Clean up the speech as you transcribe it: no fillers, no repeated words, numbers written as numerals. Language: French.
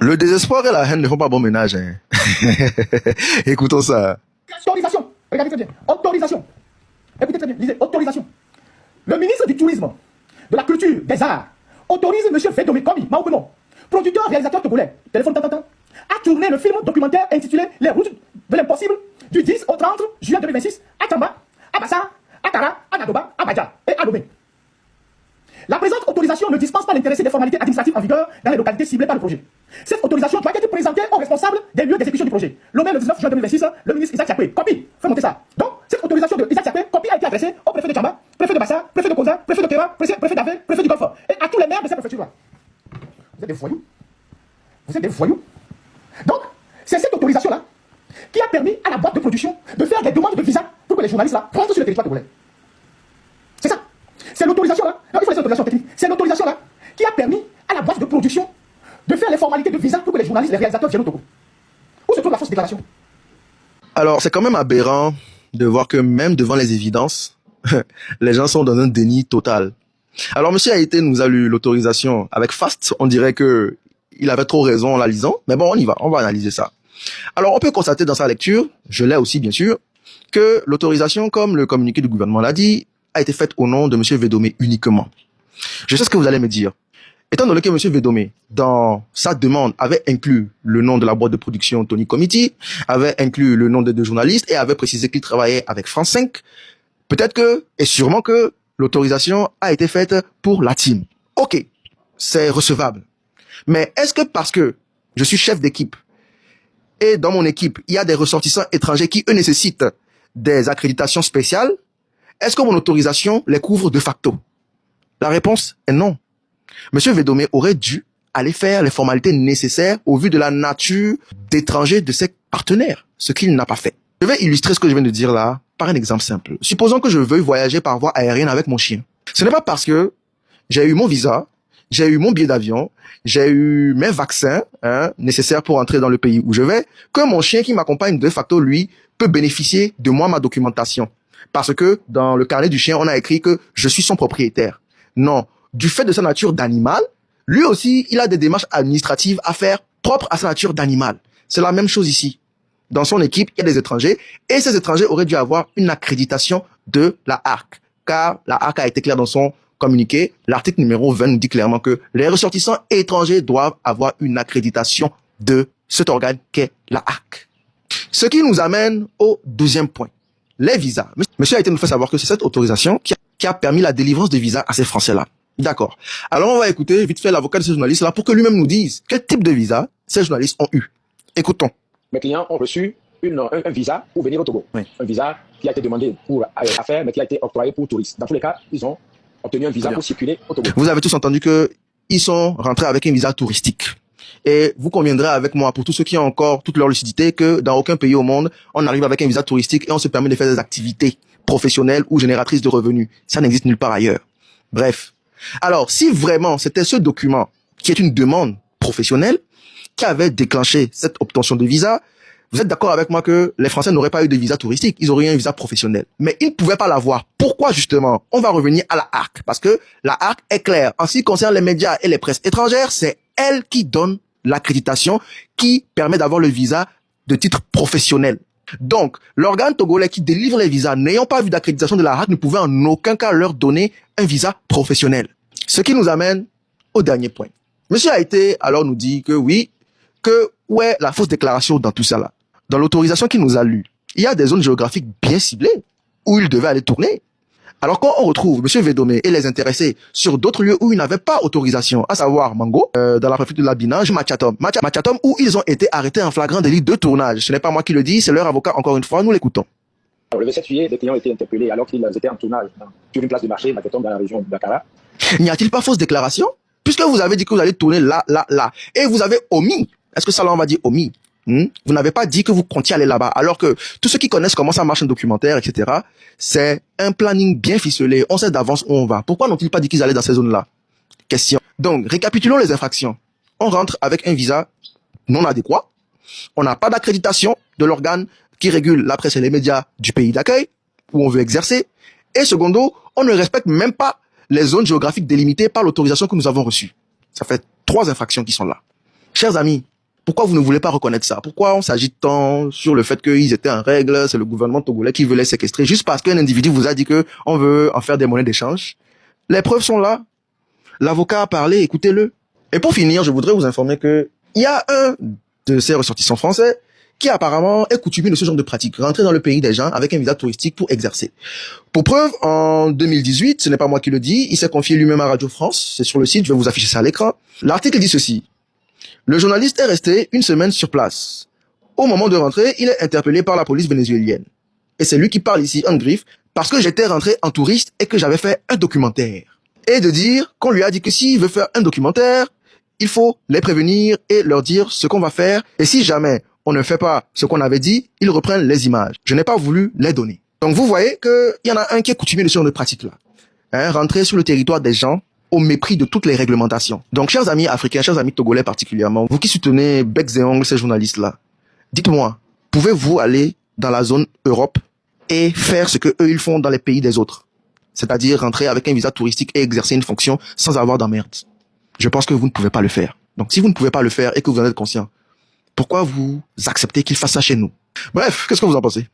Le désespoir et la haine ne font pas bon ménage. Hein. Écoutons ça. Autorisation. Regardez très bien. Autorisation. Écoutez très bien. Lisez. Autorisation. Le ministre du Tourisme, de la Culture, des Arts, autorise M. Védomé Komi Maokono, producteur réalisateur togolais, téléphone tantantan, à tourner le film documentaire intitulé Les routes de l'impossible du 10 au 30 juillet 2026 à Tamba, à Bassa, à Tara, à Nadoba, à Badja et à Lomé. La présente autorisation ne dispense pas l'intéressé des formalités administratives en vigueur dans les localités ciblées par le projet. Cette autorisation doit être présentée au responsable des lieux d'exécution du projet. Lomé le 19 juin 2026, le ministre Isaac Chakwe. Copie. Fais monter ça. Donc, cette autorisation de Isaac Chakwe, copie a été adressée au préfet de Tchamba, préfet de Bassa, préfet de Koza, préfet de Kéra, préfet d'Avé, préfet du Golfe et à tous les maires de cette préfecture-là. Vous êtes des voyous. Vous êtes des voyous. Donc, c'est cette autorisation-là qui a permis à la boîte de production de faire des demandes de visa pour que les journalistes là rentrent sur le territoire togolais. C'est ça. C'est l'autorisation là. Non, il faut laisser l'autorisation technique. C'est l'autorisation là qui a permis à la boîte de production de faire les formalités de visa pour que les journalistes, les réalisateurs viennent au Togo. Où se trouve la fausse déclaration? Alors, c'est quand même aberrant de voir que même devant les évidences, les gens sont dans un déni total. Alors, monsieur Haïté nous a lu l'autorisation avec faste. On dirait que il avait trop raison en la lisant. Mais bon, on y va. On va analyser ça. Alors, on peut constater dans sa lecture, je l'ai aussi bien sûr, que l'autorisation, comme le communiqué du gouvernement l'a dit, a été faite au nom de monsieur Védomé uniquement. Je sais ce que vous allez me dire. Étant donné que M. Védomé, dans sa demande, avait inclus le nom de la boîte de production Tony Committee, avait inclus le nom des deux journalistes et avait précisé qu'il travaillait avec France 5, peut-être que, et sûrement que, l'autorisation a été faite pour la team. Ok, c'est recevable. Mais est-ce que parce que je suis chef d'équipe et dans mon équipe, il y a des ressortissants étrangers qui, eux, nécessitent des accréditations spéciales, est-ce que mon autorisation les couvre de facto? La réponse est non. Monsieur Védomé aurait dû aller faire les formalités nécessaires au vu de la nature d'étrangers de ses partenaires, ce qu'il n'a pas fait. Je vais illustrer ce que je viens de dire là par un exemple simple. Supposons que je veuille voyager par voie aérienne avec mon chien. Ce n'est pas parce que j'ai eu mon visa, j'ai eu mon billet d'avion, j'ai eu mes vaccins nécessaires pour entrer dans le pays où je vais, que mon chien qui m'accompagne de facto, lui, peut bénéficier de moi, ma documentation. Parce que dans le carnet du chien, on a écrit que je suis son propriétaire. Non. Du fait de sa nature d'animal, lui aussi, il a des démarches administratives à faire propres à sa nature d'animal. C'est la même chose ici. Dans son équipe, il y a des étrangers et ces étrangers auraient dû avoir une accréditation de la ARC. Car la ARC a été claire dans son communiqué. L'article numéro 20 nous dit clairement que les ressortissants étrangers doivent avoir une accréditation de cet organe qu'est la ARC. Ce qui nous amène au deuxième point. Les visas. Monsieur a été nous fait savoir que c'est cette autorisation qui a permis la délivrance de visas à ces Français-là. D'accord. Alors on va écouter vite fait l'avocat de ces journalistes-là pour que lui-même nous dise quel type de visa ces journalistes ont eu. Écoutons. Mes clients ont reçu un visa pour venir au Togo. Oui. Un visa qui a été demandé pour affaires, mais qui a été octroyé pour touristes. Dans tous les cas, ils ont obtenu un visa pour circuler au Togo. Vous avez tous entendu que ils sont rentrés avec un visa touristique. Et vous conviendrez avec moi, pour tous ceux qui ont encore toute leur lucidité, que dans aucun pays au monde, on arrive avec un visa touristique et on se permet de faire des activités professionnelles ou génératrices de revenus. Ça n'existe nulle part ailleurs. Bref. Alors, si vraiment c'était ce document qui est une demande professionnelle qui avait déclenché cette obtention de visa, vous êtes d'accord avec moi que les Français n'auraient pas eu de visa touristique, ils auraient eu un visa professionnel. Mais ils ne pouvaient pas l'avoir. Pourquoi justement? On va revenir à la ARC, parce que la ARC est claire. En ce qui concerne les médias et les presses étrangères, c'est elle qui donne l'accréditation qui permet d'avoir le visa de titre professionnel. Donc, l'organe togolais qui délivre les visas n'ayant pas vu d'accréditation de la ARC ne pouvait en aucun cas leur donner un visa professionnel. Ce qui nous amène au dernier point. Monsieur Haïté alors nous dit que oui, que où est la fausse déclaration dans tout ça là? Dans l'autorisation qu'il nous a lue, il y a des zones géographiques bien ciblées où il devait aller tourner. Alors quand on retrouve monsieur Védomé et les intéressés sur d'autres lieux où ils n'avaient pas autorisation, à savoir Mango, dans la préfecture de la Binange, Machatom, où ils ont été arrêtés en flagrant délit de tournage. Ce n'est pas moi qui le dis, c'est leur avocat encore une fois, nous l'écoutons. Le 27 juillet, les clients ont été interpellés alors qu'ils étaient en tournage sur une place de marché, Machatom, dans la région de Dakar. N'y a-t-il pas fausse déclaration? Puisque vous avez dit que vous allez tourner là, et vous avez omis, est-ce que ça là on va dire omis? Vous n'avez pas dit que vous comptiez aller là-bas, alors que tous ceux qui connaissent comment ça marche un documentaire, etc., c'est un planning bien ficelé, on sait d'avance où on va. Pourquoi n'ont-ils pas dit qu'ils allaient dans ces zones-là? Question. Donc, récapitulons les infractions. On rentre avec un visa non adéquat, on n'a pas d'accréditation de l'organe qui régule la presse et les médias du pays d'accueil, où on veut exercer, et secondo, on ne respecte même pas les zones géographiques délimitées par l'autorisation que nous avons reçue. Ça fait 3 infractions qui sont là. Chers amis, Pourquoi vous ne voulez pas reconnaître ça? Pourquoi on s'agite tant sur le fait qu'ils étaient en règle, c'est le gouvernement togolais qui veut les séquestrer juste parce qu'un individu vous a dit que on veut en faire des monnaies d'échange? Les preuves sont là. L'avocat a parlé, écoutez-le. Et pour finir, je voudrais vous informer que il y a un de ces ressortissants français qui apparemment est coutumier de ce genre de pratique, rentrer dans le pays des gens avec un visa touristique pour exercer. Pour preuve, en 2018, ce n'est pas moi qui le dis, il s'est confié lui-même à Radio France, c'est sur le site, je vais vous afficher ça à l'écran. L'article dit ceci: le journaliste est resté une semaine sur place. Au moment de rentrer, il est interpellé par la police vénézuélienne. Et c'est lui qui parle ici en griffe, parce que j'étais rentré en touriste et que j'avais fait un documentaire. Et de dire qu'on lui a dit que s'il veut faire un documentaire, il faut les prévenir et leur dire ce qu'on va faire. Et si jamais on ne fait pas ce qu'on avait dit, ils reprennent les images. Je n'ai pas voulu les donner. Donc vous voyez qu'il y en a un qui est coutumier de ce genre de pratique-là. Rentrer sur le territoire des gens au mépris de toutes les réglementations. Donc chers amis africains, chers amis togolais particulièrement, vous qui soutenez becs et ongles ces journalistes-là, dites-moi, pouvez-vous aller dans la zone Europe et faire ce que eux ils font dans les pays des autres? C'est-à-dire rentrer avec un visa touristique et exercer une fonction sans avoir d'emmerde. Je pense que vous ne pouvez pas le faire. Donc si vous ne pouvez pas le faire et que vous en êtes conscient, pourquoi vous acceptez qu'ils fassent ça chez nous? Bref, qu'est-ce que vous en pensez?